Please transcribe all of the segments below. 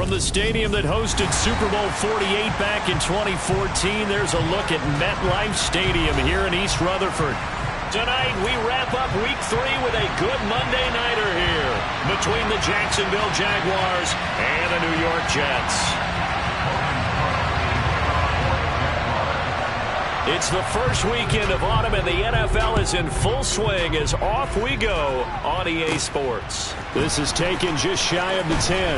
From the stadium that hosted Super Bowl 48 back in 2014, there's a look at MetLife Stadium here in East Rutherford. Tonight, we wrap up Week 3 with a good Monday nighter here between the Jacksonville Jaguars and the New York Jets. It's the first weekend of autumn, and the NFL is in full swing as off we go on EA Sports. This is taken just shy of the 10.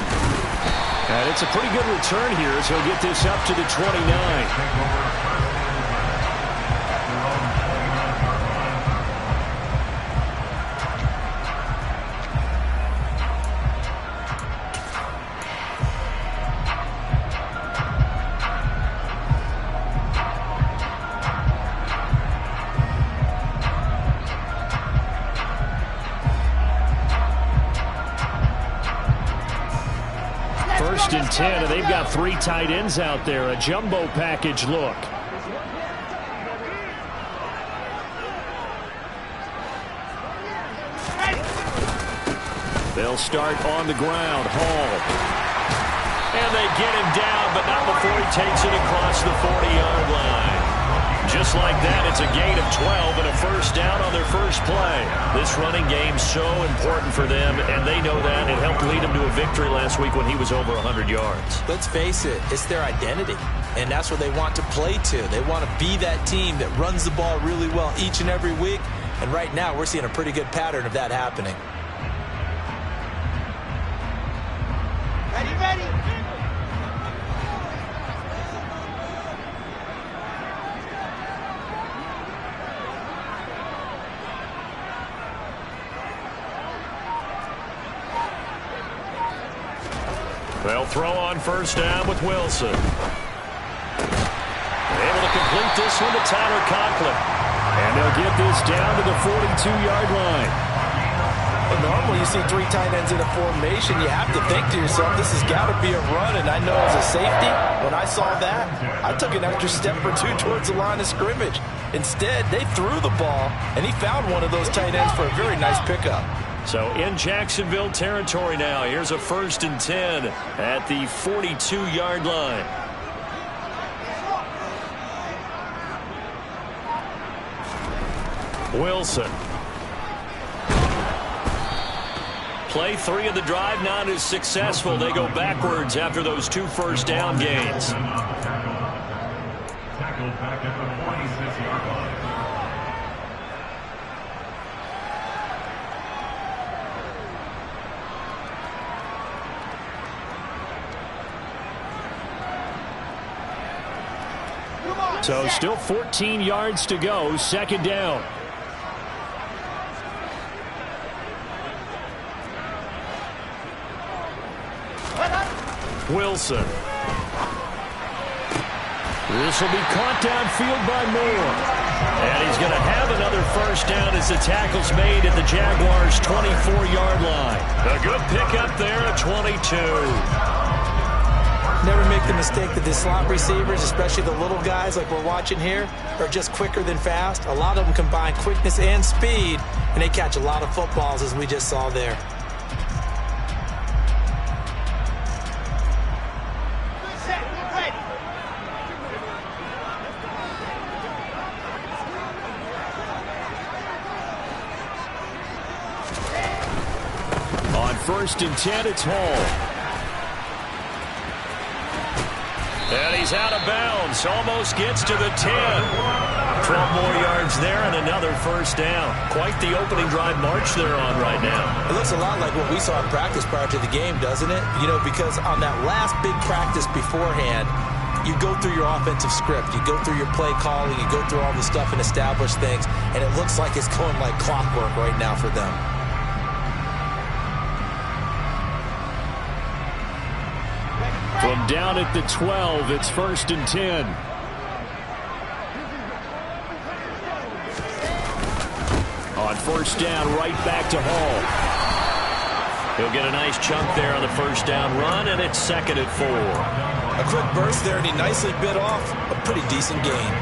And it's a pretty good return here as he'll get this up to the 29. First and 10, and they've got 3 tight ends out there. A jumbo package look. They'll start on the ground. Hall. And they get him down, but not before he takes it across the 40-yard line. Just like that, it's a gain of 12 and a first down on their first play. This running game's so important for them, and they know that. It helped lead them to a victory last week when he was over 100 yards. Let's face it, it's their identity, and that's what they want to play to. They want to be that team that runs the ball really well each and every week, and right now we're seeing a pretty good pattern of that happening. Ready. They'll throw on first down with Wilson. Able to complete this one to Tyler Conklin. And they'll get this down to the 42-yard line. Well, normally you see 3 tight ends in a formation. You have to think to yourself, this has got to be a run. And I know as a safety, when I saw that, I took an extra step or 2 towards the line of scrimmage. Instead, they threw the ball, and he found one of those tight ends for a very nice pickup. So in Jacksonville territory now. Here's a first and 10 at the 42-yard line. Wilson. Play 3 of the drive not as successful. They go backwards after those 2 first down gains. Tackled back at the 46-yard line. So still 14 yards to go, second down. Wilson. This will be caught downfield by Moore. And he's going to have another first down as the tackle's made at the Jaguars' 24-yard line. A good pickup there at 22. Never make the mistake that the slot receivers, especially the little guys like we're watching here, are just quicker than fast. A lot of them combine quickness and speed, and they catch a lot of footballs, as we just saw there. On first and 10, it's Hall. And he's out of bounds. Almost gets to the 10. 12 more yards there and another first down. Quite the opening drive march they're on right now. It looks a lot like what we saw in practice prior to the game, doesn't it? You know, because on that last big practice beforehand, you go through your offensive script. You go through your play calling. You go through all the stuff and establish things. And it looks like it's going like clockwork right now for them. From down at the 12, it's first and 10. On first down, right back to Hall. He'll get a nice chunk there on the first down run, and it's second and 4. A quick burst there, and he nicely bit off a pretty decent gain.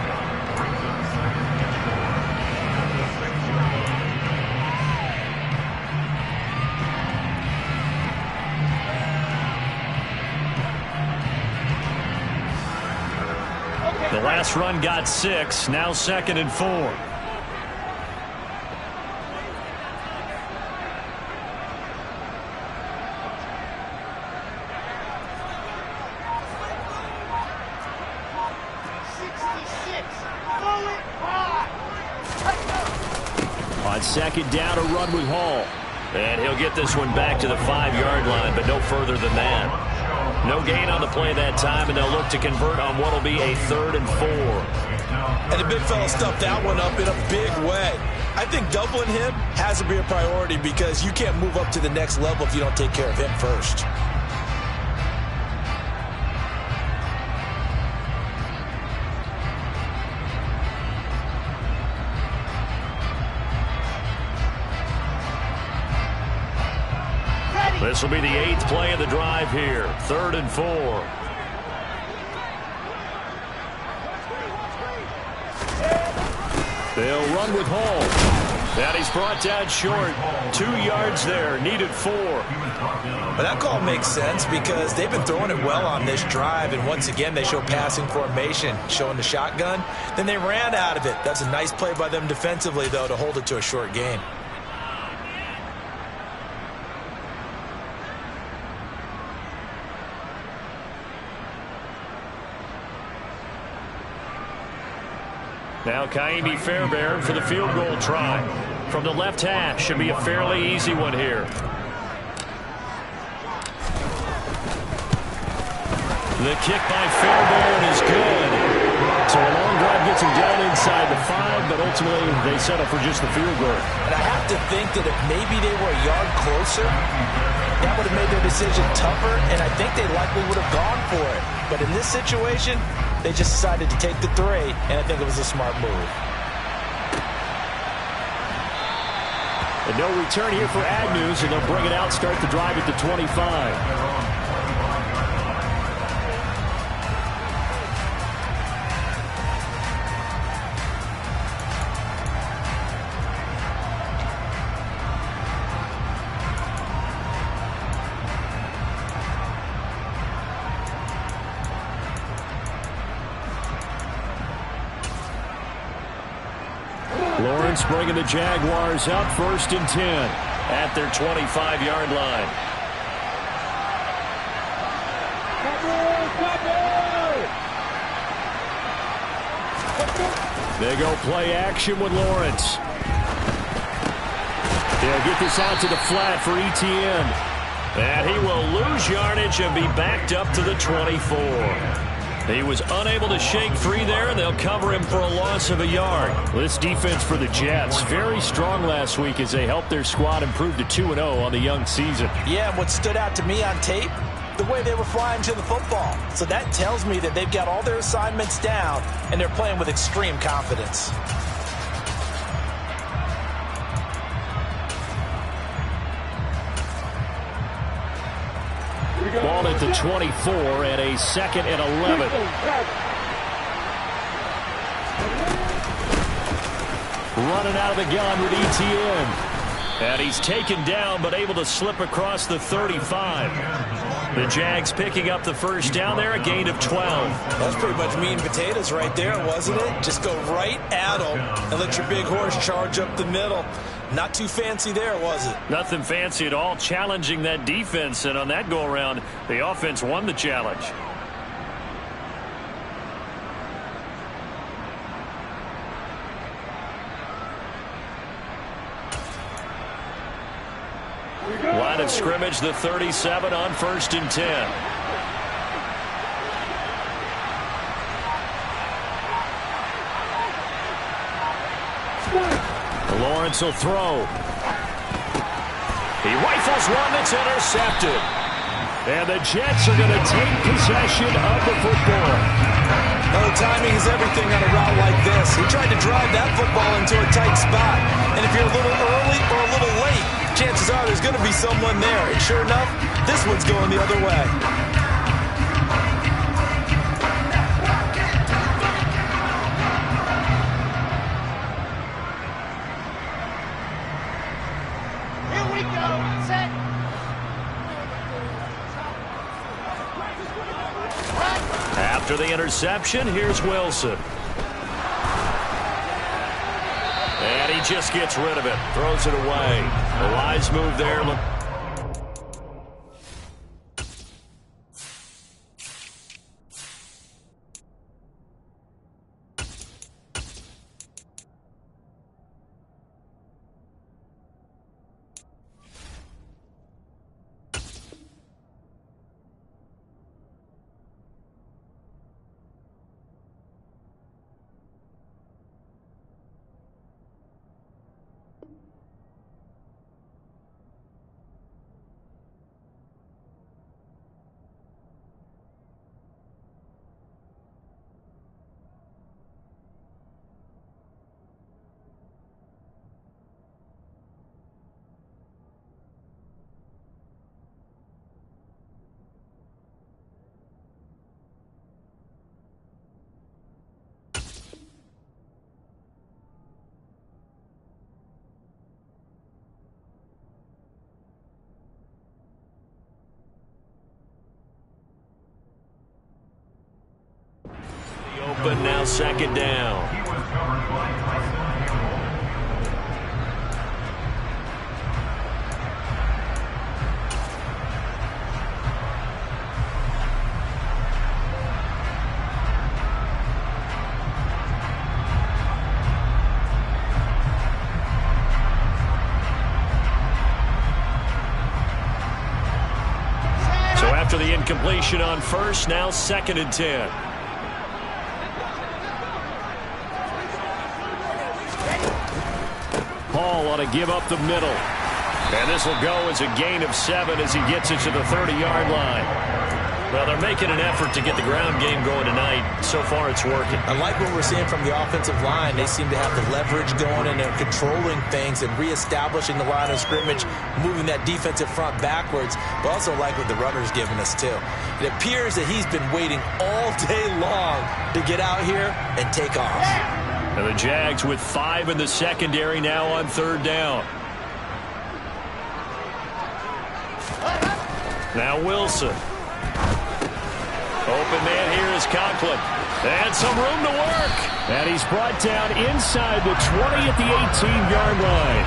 Last run got 6. Now 2nd and 4. On 2nd down, a run with Hall. And he'll get this one back to the 5-yard line, but no further than that. No gain on the play that time, and they'll look to convert on what will be a 3rd and 4. And the big fella stuffed that one up in a big way. I think doubling him has to be a priority because you can't move up to the next level if you don't take care of him first. This will be the 8th play of the drive here. 3rd and 4. They'll run with Hall. And he's brought down short. 2 yards there. Needed 4. But that call makes sense because they've been throwing it well on this drive. And once again, they show passing formation, showing the shotgun. Then they ran out of it. That's a nice play by them defensively, though, to hold it to a short game. Now Kaimi Fairbairn for the field goal try. From the left hash, should be a fairly easy one here. The kick by Fairbairn is good. So a long drive gets him down inside the 5, but ultimately they settle for just the field goal. And I have to think that if maybe they were a yard closer, that would have made their decision tougher, and I think they likely would have gone for it. But in this situation, they just decided to take the 3, and I think it was a smart move. And no return here for Agnews, and they'll bring it out, start the drive at the 25. Lawrence bringing the Jaguars up 1st and 10 at their 25-yard line. They go play action with Lawrence. They'll get this out to the flat for Etienne. And he will lose yardage and be backed up to the 24. He was unable to shake free there, and they'll cover him for a loss of a yard. This defense for the Jets, very strong last week as they helped their squad improve to 2-0 on the young season. Yeah, what stood out to me on tape, the way they were flying to the football. So that tells me that they've got all their assignments down, and they're playing with extreme confidence. Ball at the 24 and a 2nd and 11. Running out of the gun with Etienne. And he's taken down but able to slip across the 35. The Jags picking up the 1st down there, a gain of 12. That's pretty much meat and potatoes right there, wasn't it? Just go right at them and let your big horse charge up the middle. Not too fancy there, was it? Nothing fancy at all, challenging that defense, and on that go-around, the offense won the challenge. Line of scrimmage, the 37 on 1st and 10. Lawrence will throw. He rifles one that's intercepted. And the Jets are going to take possession of the football. Oh, timing is everything on a route like this. He tried to drive that football into a tight spot. And if you're a little early or a little late, chances are there's going to be someone there. And sure enough, this one's going the other way. After the interception, here's Wilson. And he just gets rid of it. Throws it away. A wise move there. Open now, second down. He was covered by Preston Campbell. So after the incompletion on first, now 2nd and 10. Paul ought to give up the middle. And this will go as a gain of 7 as he gets it to the 30-yard line. Well, they're making an effort to get the ground game going tonight. So far, it's working. I like what we're seeing from the offensive line. They seem to have the leverage going, and they're controlling things and reestablishing the line of scrimmage, moving that defensive front backwards, but also like what the runner's giving us, too. It appears that he's been waiting all day long to get out here and take off. And the Jags with 5 in the secondary now on 3rd down. Now Wilson. Open man here is Conklin. And some room to work. And he's brought down inside the 20 at the 18-yard line.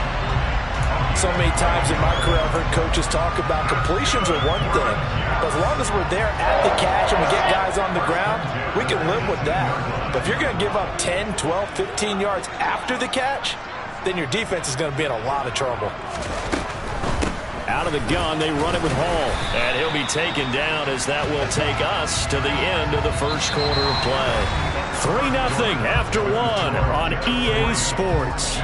So many times in my career I've heard coaches talk about completions are one thing. But as long as we're there at the catch and we get guys on the ground, we can live with that. But if you're going to give up 10, 12, 15 yards after the catch, then your defense is going to be in a lot of trouble. Out of the gun, they run it with Hall. And he'll be taken down as that will take us to the end of the first quarter of play. 3-0 after 1 on EA Sports.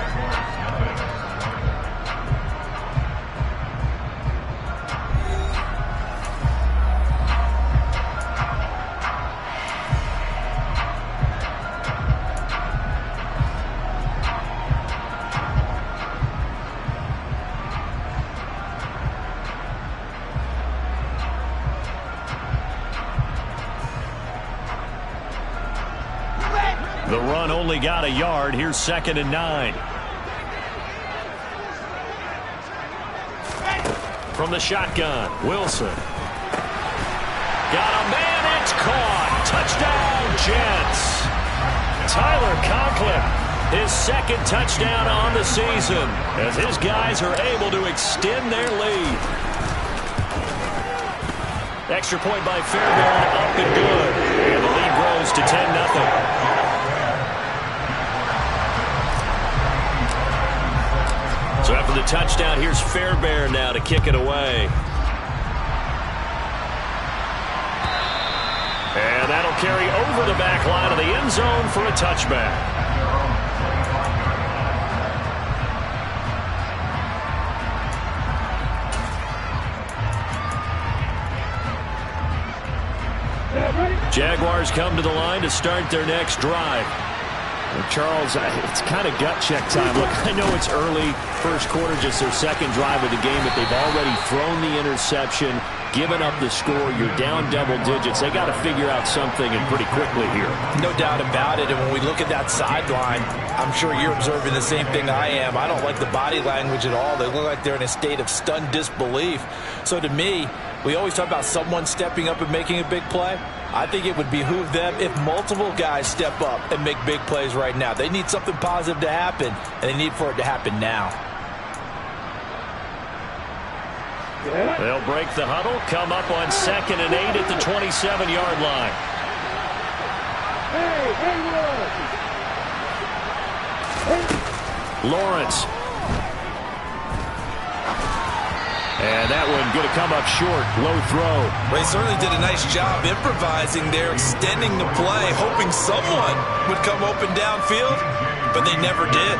The run only got a yard. Here's 2nd and 9. From the shotgun, Wilson. Got a man, it's caught. Touchdown, Jets. Tyler Conklin, his 2nd touchdown on the season, as his guys are able to extend their lead. Extra point by Fairbairn, up and good. And the lead grows to 10-0. So after the touchdown, here's Fairbairn now to kick it away. And that'll carry over the back line of the end zone for a touchback. Jaguars come to the line to start their next drive. Well, Charles, it's kind of gut check time. Look, I know it's early, first quarter, just their 2nd drive of the game, but they've already thrown the interception, given up the score. You're down double digits. They got to figure out something, and pretty quickly here. No doubt about it. And when we look at that sideline, I'm sure you're observing the same thing I am. I don't like the body language at all. They look like they're in a state of stunned disbelief. So to me, we always talk about someone stepping up and making a big play. I think it would behoove them if multiple guys step up and make big plays right now. They need something positive to happen, and they need for it to happen now. They'll break the huddle, come up on 2nd and 8 at the 27-yard line. Lawrence. And that one going to come up short. Low throw. Well, he certainly did a nice job improvising there, extending the play, hoping someone would come open downfield, but they never did.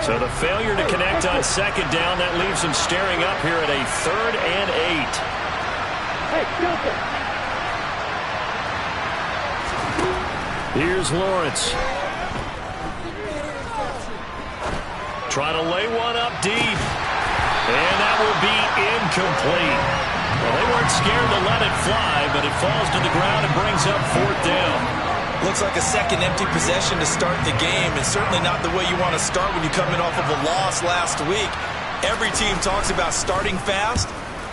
So the failure to connect on 2nd down, that leaves them staring up here at a 3rd and 8. Here's Lawrence. Trying to lay one up deep. And that will be incomplete. Well, they weren't scared to let it fly, but it falls to the ground and brings up 4th down. Looks like a second empty possession to start the game, and certainly not the way you want to start when you come in off of a loss last week. Every team talks about starting fast.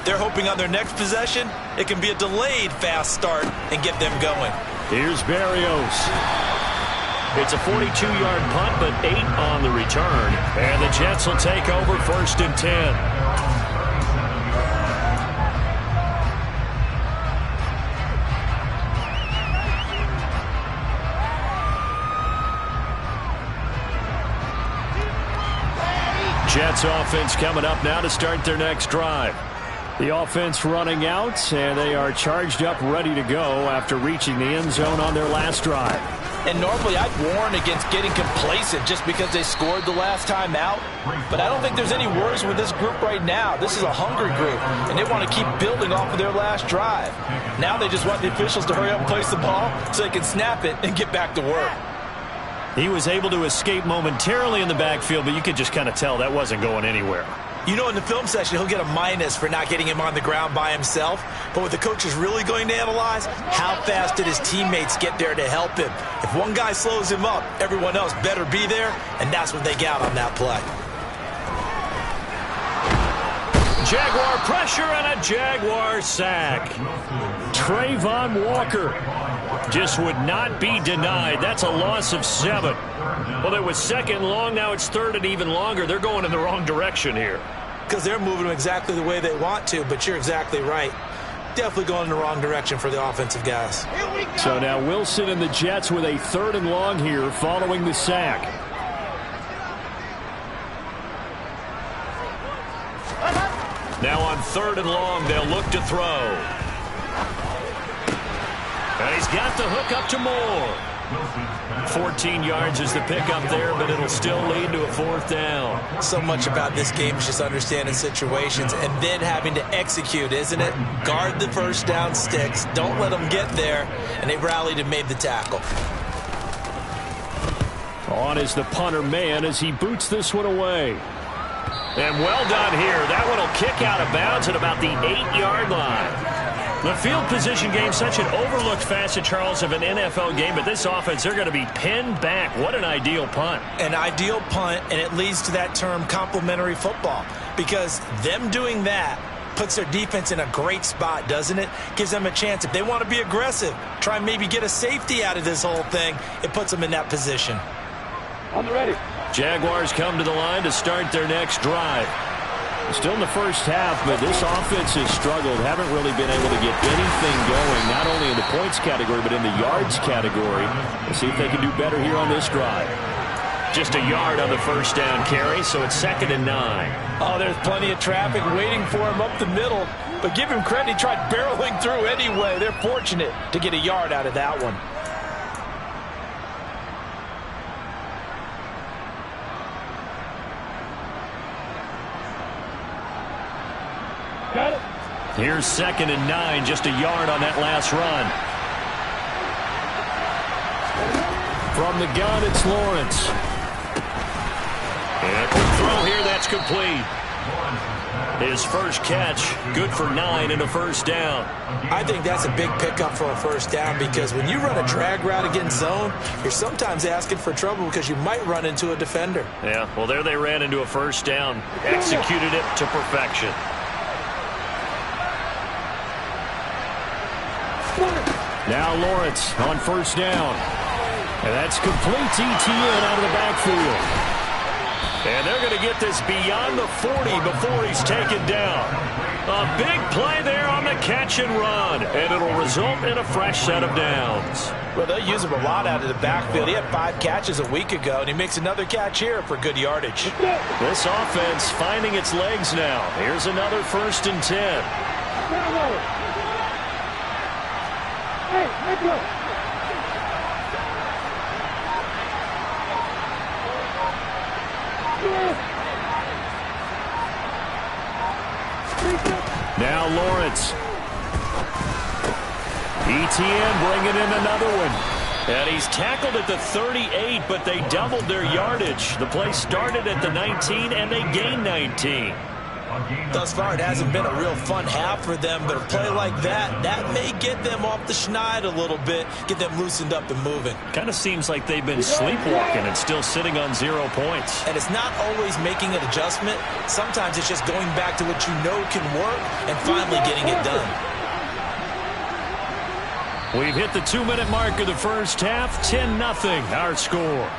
They're hoping on their next possession, it can be a delayed fast start and get them going. Here's Berrios. It's a 42-yard punt, but 8 on the return. And the Jets will take over 1st and 10. Jets offense coming up now to start their next drive. The offense running out, and they are charged up, ready to go after reaching the end zone on their last drive. And normally I'd warn against getting complacent just because they scored the last time out. But I don't think there's any worries with this group right now. This is a hungry group, and they want to keep building off of their last drive. Now they just want the officials to hurry up and place the ball so they can snap it and get back to work. He was able to escape momentarily in the backfield, but you could just kind of tell that wasn't going anywhere. You know, in the film session, he'll get a minus for not getting him on the ground by himself. But what the coach is really going to analyze, how fast did his teammates get there to help him? If one guy slows him up, everyone else better be there, and that's what they got on that play. Jaguar pressure and a Jaguar sack. Trayvon Walker just would not be denied. That's a loss of 7. Well, it was 2nd long. Now it's 3rd and even longer. They're going in the wrong direction here. Because they're moving them exactly the way they want to, but you're exactly right. Definitely going in the wrong direction for the offensive guys. So now Wilson and the Jets with a 3rd and long here following the sack. Now on 3rd and long, they'll look to throw. And he's got the hook up to Moore. 14 yards is the pickup there, but it'll still lead to a 4th down. So much about this game is just understanding situations and then having to execute, isn't it? Guard the first down sticks. Don't let them get there. And they rallied and made the tackle. On is the punter man as he boots this one away. And well done here. That one will kick out of bounds at about the 8-yard line. The field position game, such an overlooked facet, Charles, of an NFL game, but this offense, they're going to be pinned back. What an ideal punt. An ideal punt, and it leads to that term complementary football, because them doing that puts their defense in a great spot, doesn't it? Gives them a chance. If they want to be aggressive, try and maybe get a safety out of this whole thing, it puts them in that position. On the ready. Jaguars come to the line to start their next drive. Still in the first half, but this offense has struggled. Haven't really been able to get anything going, not only in the points category, but in the yards category. Let's see if they can do better here on this drive. Just a yard on the first down carry, so it's 2nd and 9. Oh, there's plenty of traffic waiting for him up the middle. But give him credit, he tried barreling through anyway. They're fortunate to get a yard out of that one. Got it. Here's 2nd and 9, just a yard on that last run. From the gun, it's Lawrence. And quick throw here, that's complete. His first catch, good for 9 and a first down. I think that's a big pickup for a first down because when you run a drag route against zone, you're sometimes asking for trouble because you might run into a defender. Yeah, well, there they ran into a first down. Executed it to perfection. Now Lawrence on first down. And that's complete to ETN out of the backfield. And they're going to get this beyond the 40 before he's taken down. A big play there on the catch and run. And it'll result in a fresh set of downs. Well, they'll use him a lot out of the backfield. He had 5 catches a week ago, and he makes another catch here for good yardage. This offense finding its legs now. Here's another 1st and 10. Hey, let's go. Now Lawrence. ETN bringing in another one. And he's tackled at the 38, but they doubled their yardage. The play started at the 19, and they gained 19. Thus far, it hasn't been a real fun half for them, but a play like that may get them off the schneid a little bit, get them loosened up and moving. Kind of seems like they've been sleepwalking and still sitting on 0 points. And it's not always making an adjustment. Sometimes it's just going back to what you know can work and finally getting it done. We've hit the 2-minute mark of the first half, 10-0 our score.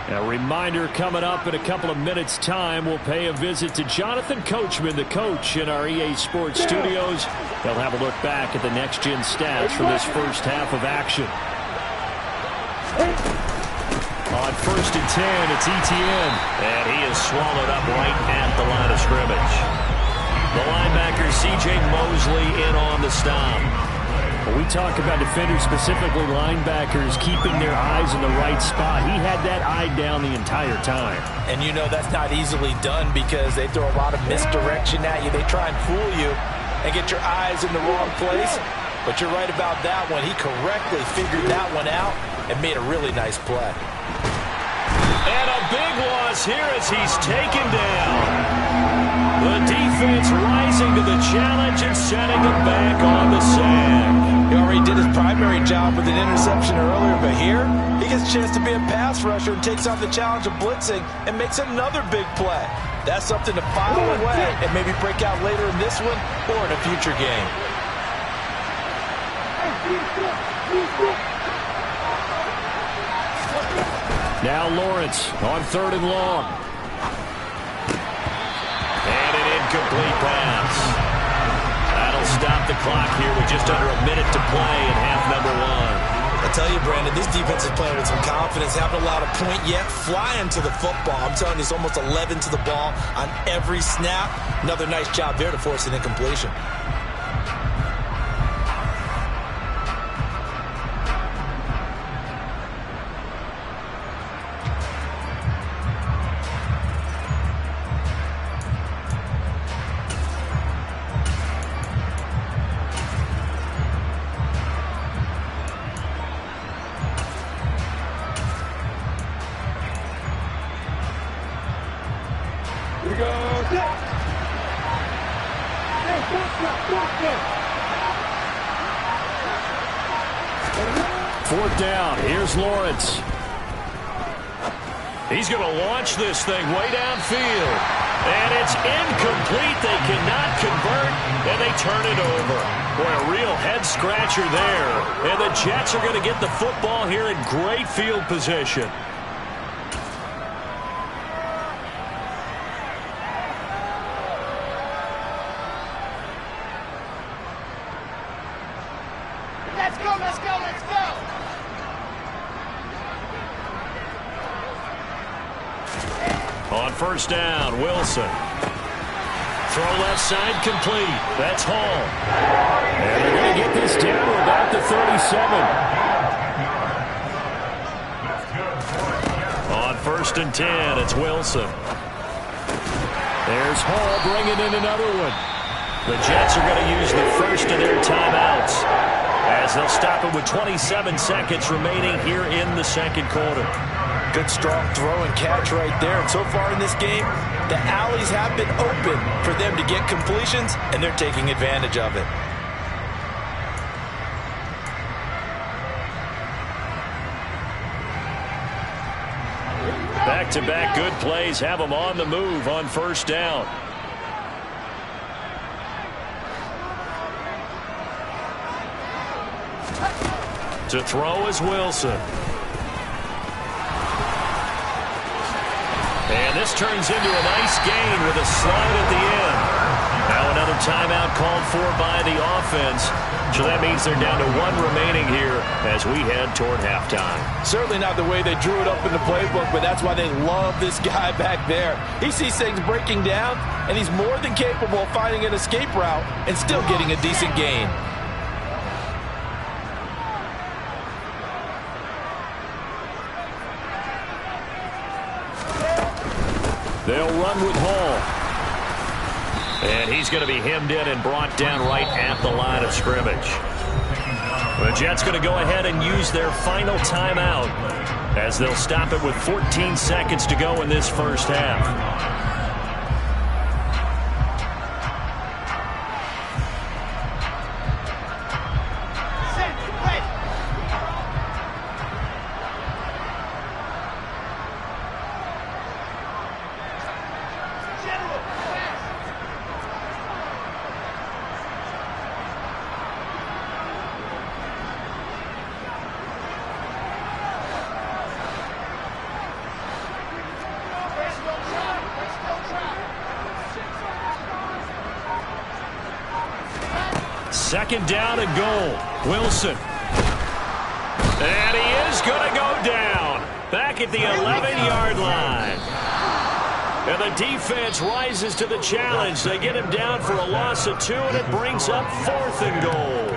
A reminder coming up in a couple of minutes' time, we'll pay a visit to Jonathan Coachman, the coach in our EA Sports studios. They'll have a look back at the next-gen stats from this first half of action. On 1st and 10, it's ETN. And he is swallowed up right at the line of scrimmage. The linebacker, C.J. Mosley, in on the stop. When we talk about defenders, specifically linebackers, keeping their eyes in the right spot, he had that eye down the entire time. And you know that's not easily done because they throw a lot of misdirection at you. They try and fool you and get your eyes in the wrong place. But you're right about that one. He correctly figured that one out and made a really nice play. And a big loss here as he's taken down. The defense rising to the challenge and setting him back on the sack. He already did his primary job with an interception earlier, but here he gets a chance to be a pass rusher and takes on the challenge of blitzing and makes another big play. That's something to file away and maybe break out later in this one or in a future game. Now Lawrence on 3rd and long. And an incomplete pass. That'll stop the clock here with just under a minute to play in half number 1. I tell you, Brandon, this defense is playing with some confidence. Haven't allowed a point yet. Flying to the football. I'm telling you, it's almost 11 to the ball on every snap. Another nice job there to force an incompletion. Fourth down. Here's Lawrence. He's going to launch this thing way downfield. And it's incomplete. They cannot convert, and they turn it over. Boy, a real head-scratcher there. And the Jets are going to get the football here in great field position. On first down, Wilson. Throw left side complete. That's Hall. And they're going to get this down to about the 37. On 1st and 10, it's Wilson. There's Hall bringing in another one. The Jets are going to use the first of their timeouts as they'll stop it with 27 seconds remaining here in the second quarter. Good, strong throw and catch right there. And so far in this game, the alleys have been open for them to get completions, and they're taking advantage of it. Back-to-back good plays have them on the move on first down. To throw is Wilson. And this turns into a nice gain with a slide at the end. Now another timeout called for by the offense. So that means they're down to 1 remaining here as we head toward halftime. Certainly not the way they drew it up in the playbook, but that's why they love this guy back there. He sees things breaking down, and he's more than capable of finding an escape route and still getting a decent gain. They'll run with Hall. And he's going to be hemmed in and brought down right at the line of scrimmage. The Jets going to go ahead and use their final timeout as they'll stop it with 14 seconds to go in this first half. Second down and goal. Wilson. And he is going to go down. Back at the 11-yard line. And the defense rises to the challenge. They get him down for a loss of 2, and it brings up 4th and goal.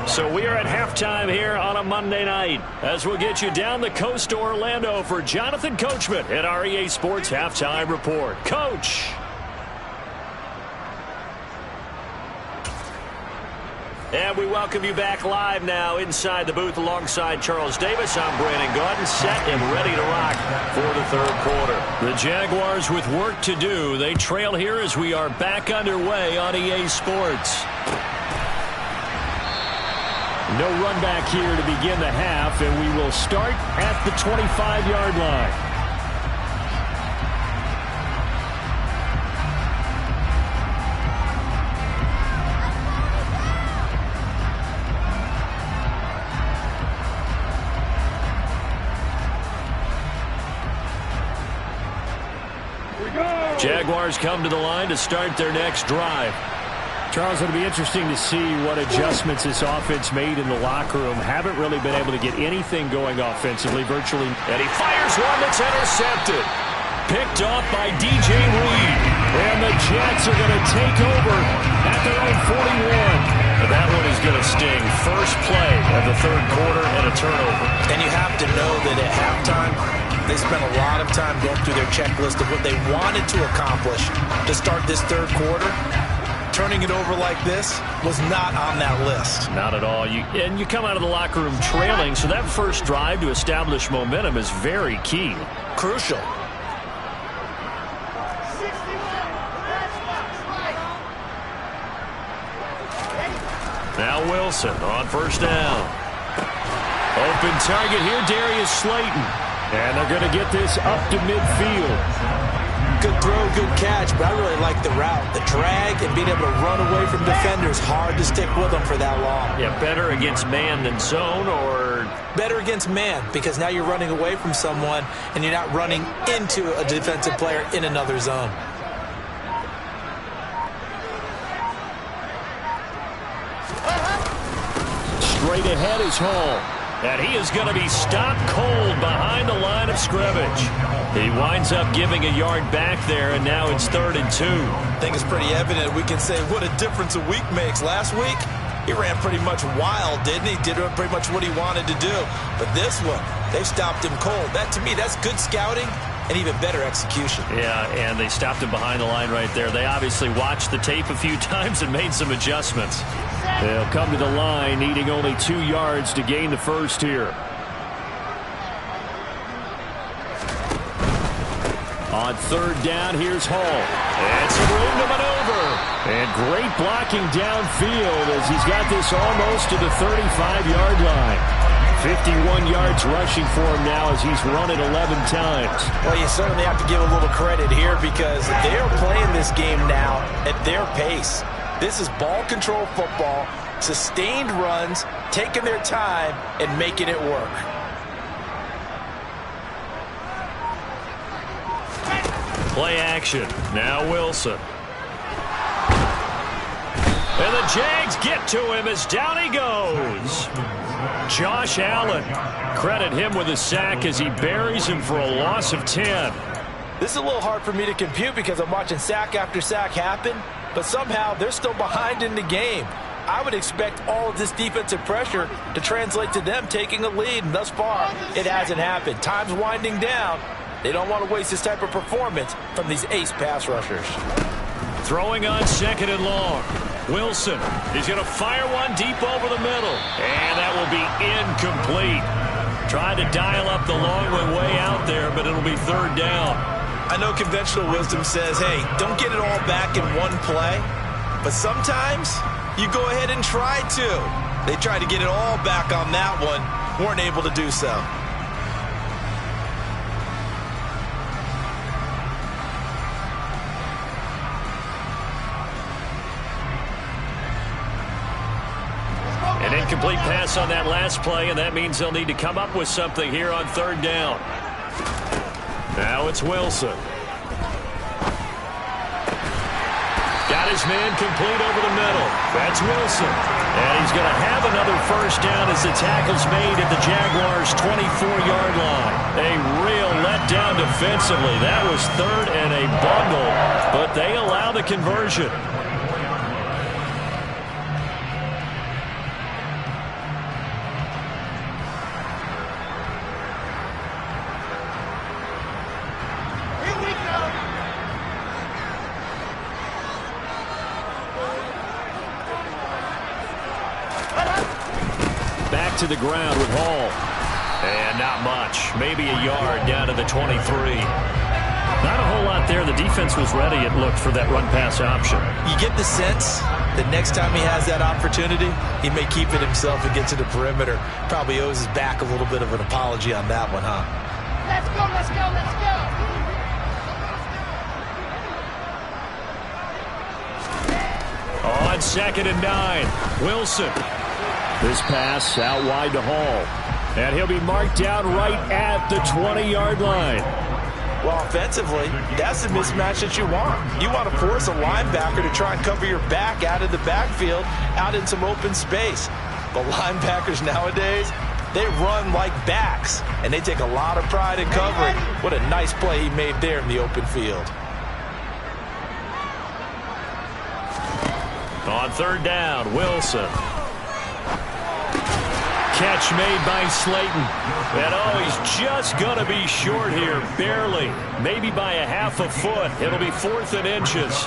So we are at halftime here on a Monday night as we'll get you down the coast to Orlando for Jonathan Coachman at our EA Sports Halftime Report. Coach. And we welcome you back live now inside the booth alongside Charles Davis. I'm Brandon Gaudin, set and ready to rock for the third quarter. The Jaguars with work to do. They trail here as we are back underway on EA Sports. No run back here to begin the half, and we will start at the 25-yard line. Jaguars come to the line to start their next drive. Charles, it'll be interesting to see what adjustments this offense made in the locker room. Haven't really been able to get anything going offensively, virtually. And he fires one that's intercepted. Picked off by DJ Reed. And the Jets are going to take over at their own 41. And that one is going to sting. First play of the third quarter and a turnover. And you have to know that at halftime, they spent a lot of time going through their checklist of what they wanted to accomplish to start this third quarter. Turning it over like this was not on that list. Not at all. And you come out of the locker room trailing, so that first drive to establish momentum is very key. Crucial. Now Wilson on first down. Open target here, Darius Slayton. And they're going to get this up to midfield. Good throw, good catch, but I really like the route. The drag and being able to run away from defenders, hard to stick with them for that long. Yeah, better against man than zone, or? Better against man, because now you're running away from someone and you're not running into a defensive player in another zone. Straight ahead is Hall. And he is going to be stopped cold behind the line of scrimmage. He winds up giving a yard back there, and now it's 3rd and 2. I think it's pretty evident. We can say what a difference a week makes. Last week, he ran pretty much wild, didn't he? Did pretty much what he wanted to do. But this one, they stopped him cold. That, to me, that's good scouting and even better execution. Yeah, and they stopped him behind the line right there. They obviously watched the tape a few times and made some adjustments. They'll come to the line, needing only 2 yards to gain the first here. On third down, here's Hall. And some room to maneuver. And great blocking downfield as he's got this almost to the 35-yard line. 51 yards rushing for him now as he's run it 11 times. Well, you certainly have to give a little credit here because they are playing this game now at their pace. This is ball control football, sustained runs, taking their time, and making it work. Play action. Now Wilson. And the Jags get to him as down he goes. Josh Allen. Credit him with a sack as he buries him for a loss of 10. This is a little hard for me to compute because I'm watching sack after sack happen, but somehow they're still behind in the game. I would expect all of this defensive pressure to translate to them taking a lead, and thus far, it hasn't happened. Time's winding down. They don't want to waste this type of performance from these ace pass rushers. Throwing on second and long. Wilson, he's going to fire one deep over the middle. And that will be incomplete. Trying to dial up the long one way out there, but it'll be third down. I know conventional wisdom says, hey, don't get it all back in one play. But sometimes you go ahead and try to. They tried to get it all back on that one. Weren't able to do so. An incomplete pass on that last play, and that means they'll need to come up with something here on third down. Now it's Wilson. Got his man complete over the middle. That's Wilson. And he's going to have another first down as the tackle's made at the Jaguars' 24-yard line. A real letdown defensively. That was third and a bundle, but they allow the conversion. To the ground with Hall. And not much. Maybe a yard down to the 23. Not a whole lot there. The defense was ready, it looked, for that run-pass option. You get the sense that next time he has that opportunity, he may keep it himself and get to the perimeter. Probably owes his back a little bit of an apology on that one, huh? Let's go, let's go, let's go. On second and 9. Wilson. This pass out wide to Hall. And he'll be marked down right at the 20-yard line. Well, offensively, that's the mismatch that you want. You want to force a linebacker to try and cover your back out of the backfield, out in some open space. But linebackers nowadays, they run like backs, and they take a lot of pride in covering. What a nice play he made there in the open field. On third down, Wilson. Catch made by Slayton. And oh, he's just going to be short here, barely. Maybe by a half a foot. It'll be 4th and inches.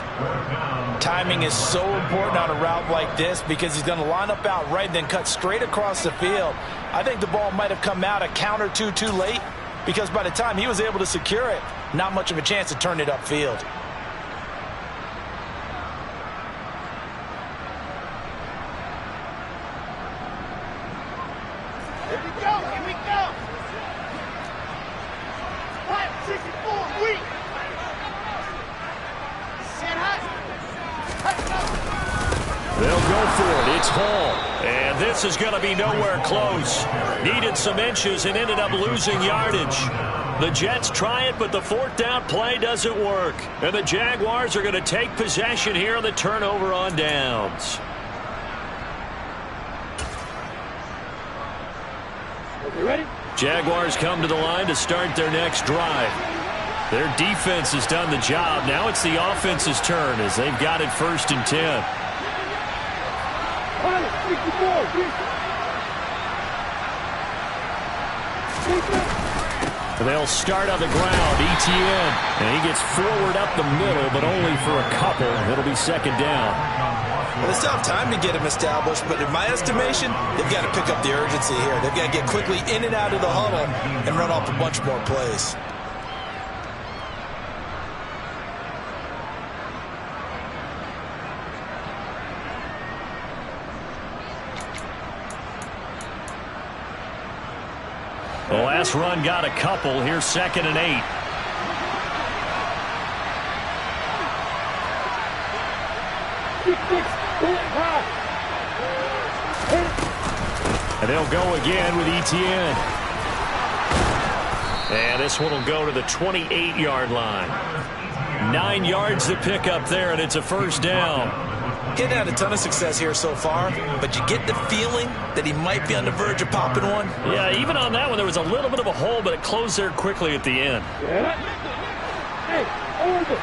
Timing is so important on a route like this because he's going to line up out right and then cut straight across the field. I think the ball might have come out a count or two too late because by the time he was able to secure it, not much of a chance to turn it upfield. Here we go. 564, weak. Set high. They'll go for it. It's Hall. And this is going to be nowhere close. Needed some inches and ended up losing yardage. The Jets try it, but the 4th down play doesn't work. And the Jaguars are going to take possession here on the turnover on downs. You ready? Jaguars come to the line to start their next drive. Their defense has done the job. Now it's the offense's turn as they've got it 1st and 10. 564. They'll start on the ground. ETN. And he gets forward up the middle, but only for a couple. It'll be 2nd down. Well, they still have time to get him established, but in my estimation, they've got to pick up the urgency here. They've got to get quickly in and out of the huddle and run off a bunch more plays. The last run got a couple. Here's 2nd and 8. And they'll go again with Etienne. And this one will go to the 28-yard line. 9 yards to pick up there, and it's a first down. He hadn't had a ton of success here so far, but you get the feeling that he might be on the verge of popping one. Yeah, even on that one, there was a little bit of a hole, but it closed there quickly at the end. Hey, over.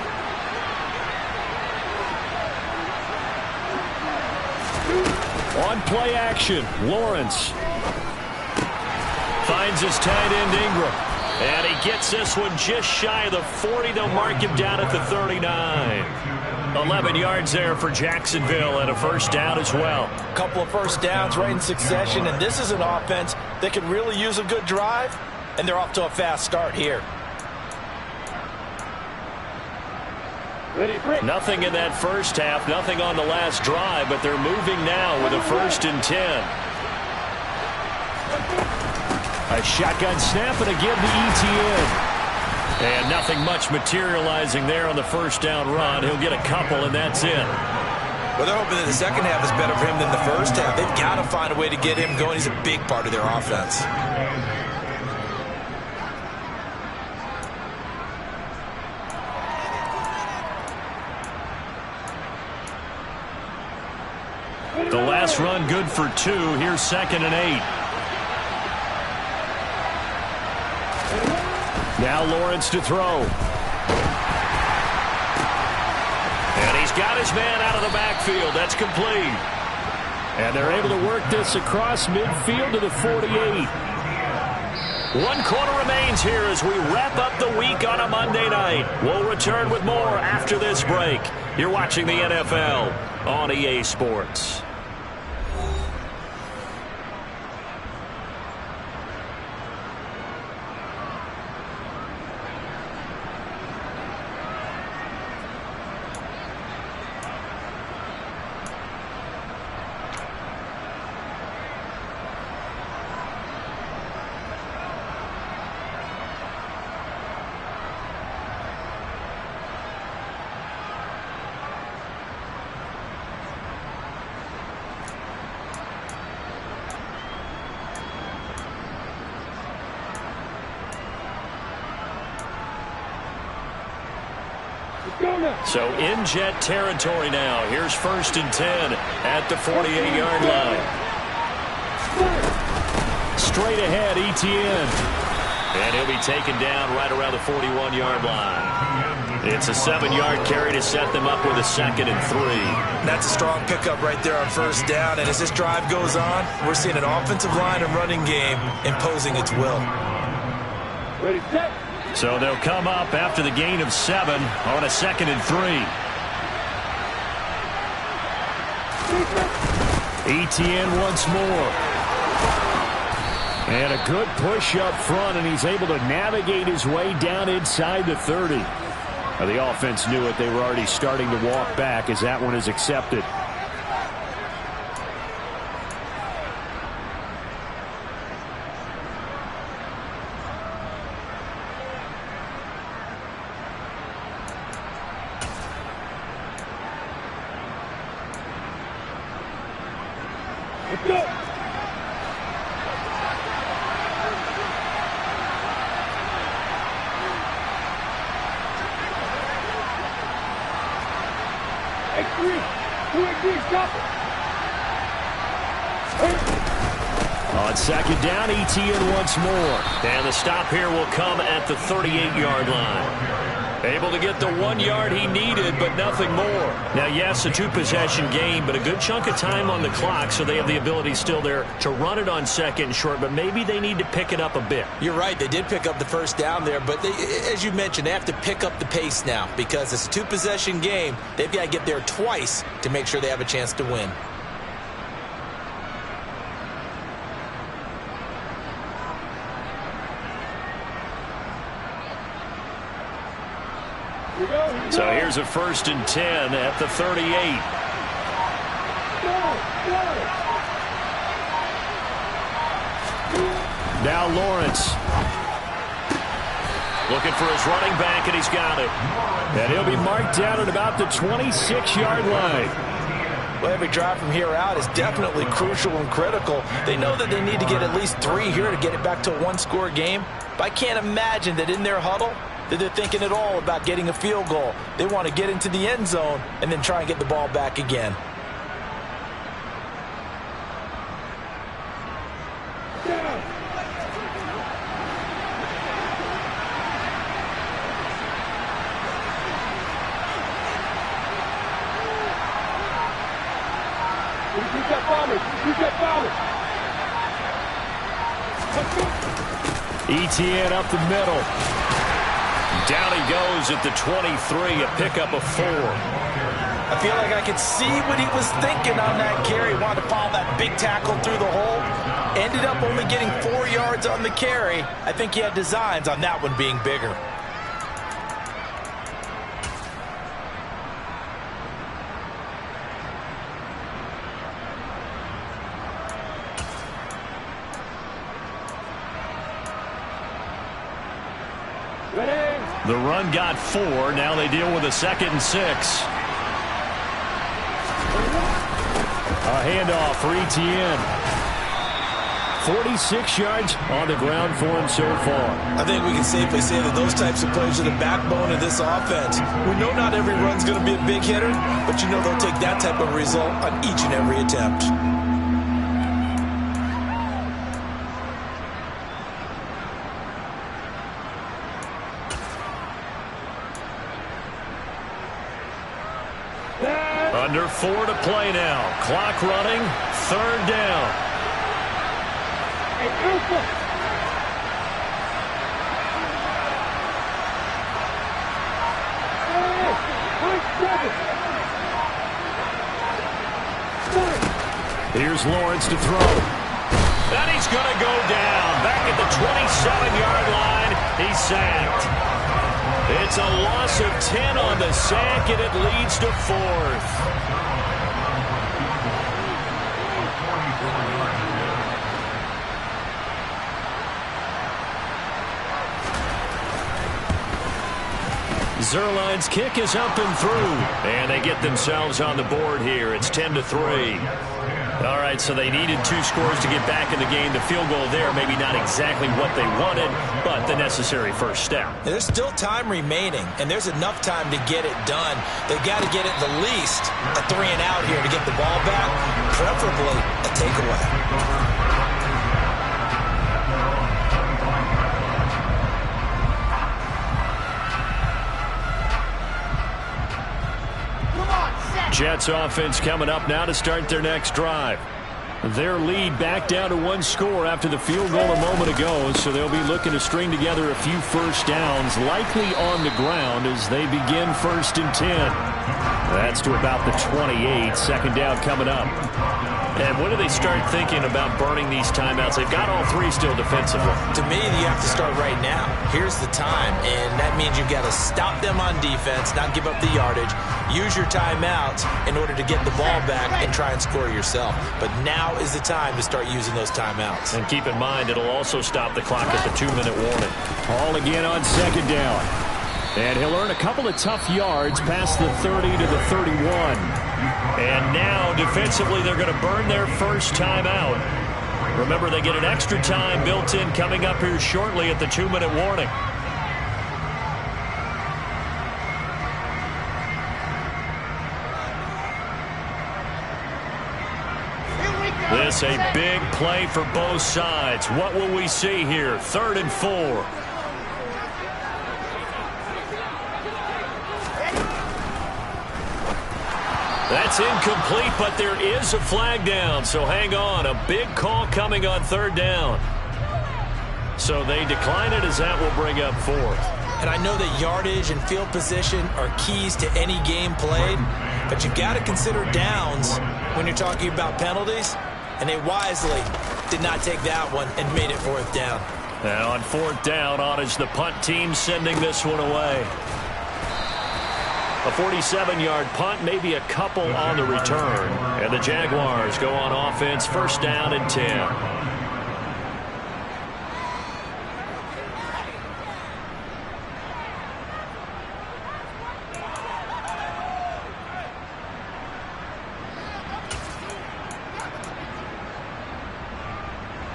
On play action, Lawrence finds his tight end Ingram. And he gets this one just shy of the 40. They'll mark him down at the 39. 11 yards there for Jacksonville and a first down as well. A couple of first downs right in succession, and this is an offense that can really use a good drive, and they're off to a fast start here. Nothing in that first half, nothing on the last drive, but they're moving now with a 1st and 10. A shotgun snap and a give to Etienne. And nothing much materializing there on the first down run. He'll get a couple, and that's it. Well, they're hoping that the second half is better for him than the first half. They've got to find a way to get him going. He's a big part of their offense. The last run good for 2. Here's 2nd and 8. Now Lawrence to throw. And he's got his man out of the backfield. That's complete. And they're able to work this across midfield to the 48. 1 quarter remains here as we wrap up the week on a Monday night. We'll return with more after this break. You're watching the NFL on EA Sports. So in jet territory now. Here's 1st and 10 at the 48-yard line. Straight ahead, Etienne. And he'll be taken down right around the 41-yard line. It's a 7-yard carry to set them up with a 2nd and 3. That's a strong pickup right there on first down. And as this drive goes on, we're seeing an offensive line and running game imposing its will. Ready, set. So they'll come up after the gain of 7 on a 2nd and 3. Etienne once more. And a good push up front, and he's able to navigate his way down inside the 30. Now, the offense knew it. They were already starting to walk back as that one is accepted. Let's go. On 2nd down, Etienne once more. And the stop here will come at the 38-yard line. Able to get the 1 yard he needed, but nothing more. Now, yes, a 2-possession game, but a good chunk of time on the clock, so they have the ability still there to run it on 2nd and short, but maybe they need to pick it up a bit. You're right. They did pick up the first down there, but they, as you mentioned, they have to pick up the pace now because it's a 2-possession game. They've got to get there twice to make sure they have a chance to win. So here's a 1st and 10 at the 38. Now Lawrence. Looking for his running back, and he's got it. And he'll be marked down at about the 26-yard line. Well, every drive from here out is definitely crucial and critical. They know that they need to get at least 3 here to get it back to a one-score game. But I can't imagine that in their huddle that they're thinking at all about getting a field goal. They want to get into the end zone and then try and get the ball back again. ETN up the middle. Down he goes at the 23, a pickup of 4. I feel like I could see what he was thinking on that carry. Wanted to follow that big tackle through the hole. Ended up only getting 4 yards on the carry. I think he had designs on that one being bigger. The run got 4. Now they deal with a 2nd and 6. A handoff for ETN. 46 yards on the ground for him so far. I think we can safely say that those types of plays are the backbone of this offense. We know not every run's going to be a big hitter, but you know they'll take that type of result on each and every attempt. Under 4 to play now. Clock running. 3rd down. Here's Lawrence to throw. And he's going to go down. Back at the 27-yard line. He's sacked. It's a loss of 10 on the sack, and it leads to 4th. Zerline's kick is up and through. And they get themselves on the board here. It's 10-3. All right, so they needed 2 scores to get back in the game. The field goal there, maybe not exactly what they wanted, but the necessary first step. There's still time remaining, and there's enough time to get it done. They've got to get it the least a 3-and-out here to get the ball back, preferably a takeaway. Jets offense coming up now to start their next drive. Their lead back down to 1 score after the field goal a moment ago, so they'll be looking to string together a few first downs, likely on the ground as they begin 1st and 10. That's to about the 28. 2nd down coming up. And when do they start thinking about burning these timeouts? They've got all 3 still defensively. To me, you have to start right now. Here's the time, and that means you've got to stop them on defense, not give up the yardage, use your timeouts in order to get the ball back and try and score yourself. But now is the time to start using those timeouts. And keep in mind, it'll also stop the clock at the 2-minute warning. All again on 2nd down. And he'll earn a couple of tough yards past the 30 to the 31. And now, defensively, they're going to burn their first timeout. Remember, they get an extra time built in coming up here shortly at the 2-minute warning. This a big play for both sides. What will we see here? 3rd and 4. That's incomplete, but there is a flag down, so hang on. A big call coming on 3rd down. So they decline it as that will bring up 4th. And I know that yardage and field position are keys to any game played, but you've got to consider downs when you're talking about penalties, and they wisely did not take that one and made it 4th down. And on 4th down, on is the punt team sending this one away. A 47-yard punt, maybe a couple on the return. And the Jaguars go on offense, 1st down and 10.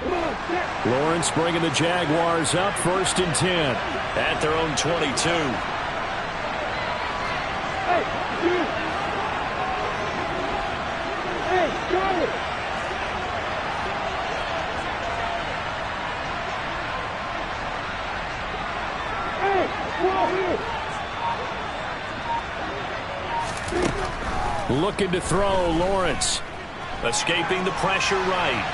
Come on, set. Lawrence bringing the Jaguars up 1st and 10. At their own 22. Hey, you. Hey, Charlie. Hey, whoa, here. Looking to throw, Lawrence. Escaping the pressure right.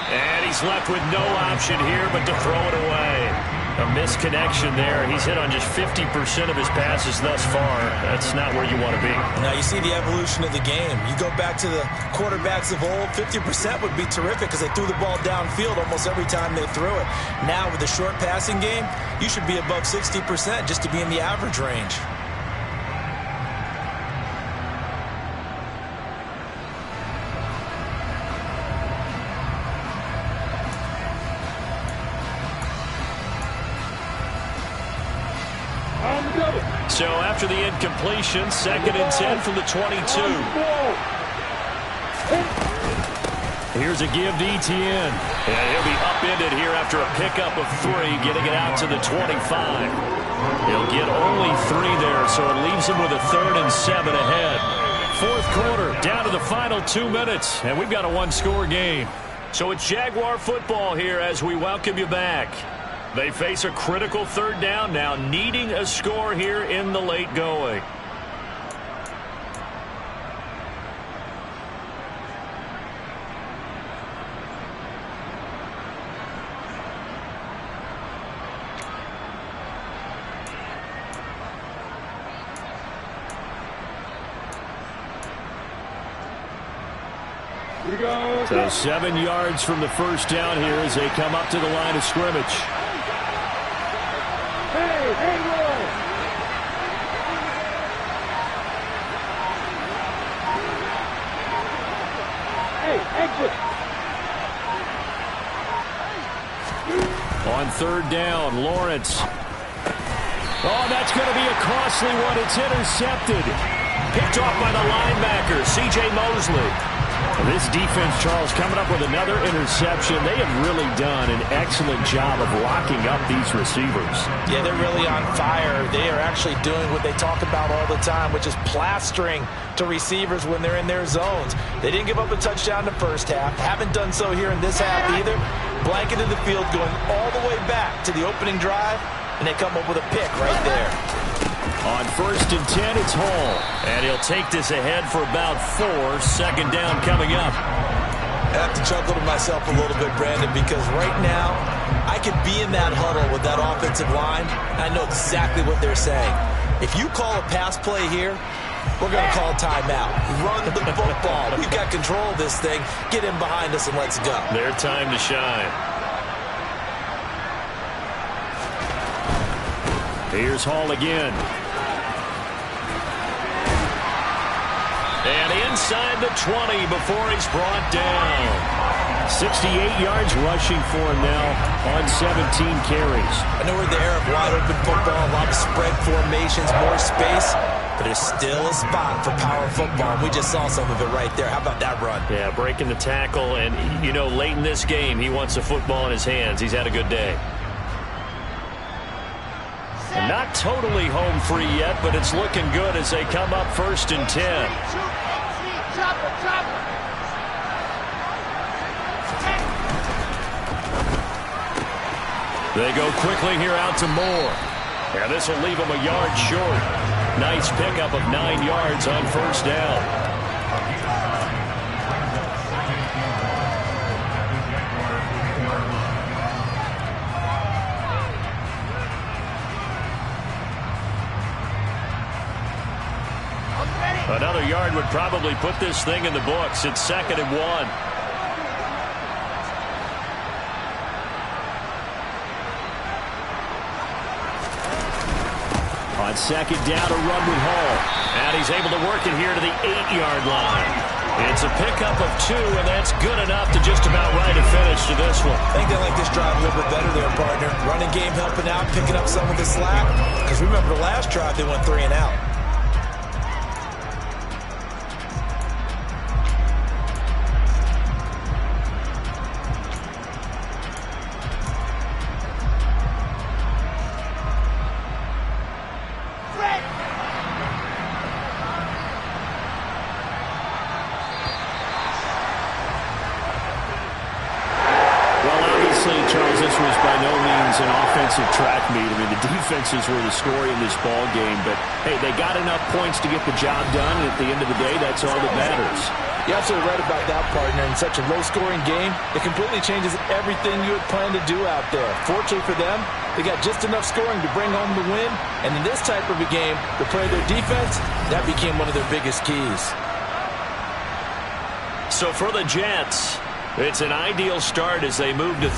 And he's left with no option here but to throw it away. A misconnection there. He's hit on just 50% of his passes thus far. That's not where you want to be. Now you see the evolution of the game. You go back to the quarterbacks of old, 50% would be terrific because they threw the ball downfield almost every time they threw it. Now with the short passing game, you should be above 60% just to be in the average range. So after the incompletion, 2nd and 10 from the 22. Here's a give to Etienne. And he'll be upended here after a pickup of 3, getting it out to the 25. He'll get only 3 there, so it leaves him with a 3rd and 7 ahead. 4th quarter, down to the final 2 minutes, and we've got a 1-score game. So it's Jaguar football here as we welcome you back. They face a critical 3rd down now, needing a score here in the late going. So 7 yards from the 1st down here as they come up to the line of scrimmage. Hey, hey, Roy. Hey, exit. On 3rd down, Lawrence. Oh, that's going to be a costly one. It's intercepted. Picked off by the linebacker, C.J. Mosley. This defense, Charles, coming up with another interception. They have really done an excellent job of locking up these receivers. Yeah, they're really on fire. They are actually doing what they talk about all the time, which is plastering to receivers when they're in their zones. They didn't give up a touchdown in the first half. Haven't done so here in this half either. Blanketed the field going all the way back to the opening drive, and they come up with a pick right there. On 1st and 10, it's Hall. And he'll take this ahead for about 4. 2nd down coming up. I have to chuckle to myself a little bit, Brandon, because right now I could be in that huddle with that offensive line. I know exactly what they're saying. If you call a pass play here, we're going to call timeout. Run the football. We've got control of this thing. Get in behind us and let's go. Their time to shine. Here's Hall again. And inside the 20 before he's brought down. 68 yards rushing for him now on 17 carries. I know we're in the era of wide open football, a lot of spread formations, more space, but there's still a spot for power football. We just saw some of it right there. How about that run? Yeah, breaking the tackle, and you know, late in this game, he wants the football in his hands. He's had a good day. And not totally home free yet, but it's looking good as they come up 1st and 10. They go quickly here out to Moore. And this will leave him a yard short. Nice pickup of 9 yards on 1st down. Another yard would probably put this thing in the books. It's 2nd and 1. On 2nd down, a run with Hall. And he's able to work it here to the 8-yard line. It's a pickup of 2, and that's good enough to just about right a finish to this one. I think they like this drive a little bit better there, partner. Running game helping out, picking up some of the slack. Because remember the last drive, they went 3 and out. this was by no means an offensive track meet. I mean, the defenses were the story in this ball game. But, hey, they got enough points to get the job done. And at the end of the day, that's all that matters. You're absolutely right about that, partner. In such a low-scoring game, it completely changes everything you had planned to do out there. Fortunately for them, they got just enough scoring to bring home the win. And in this type of a game, to play their defense, that became one of their biggest keys. So for the Jets, it's an ideal start as they move to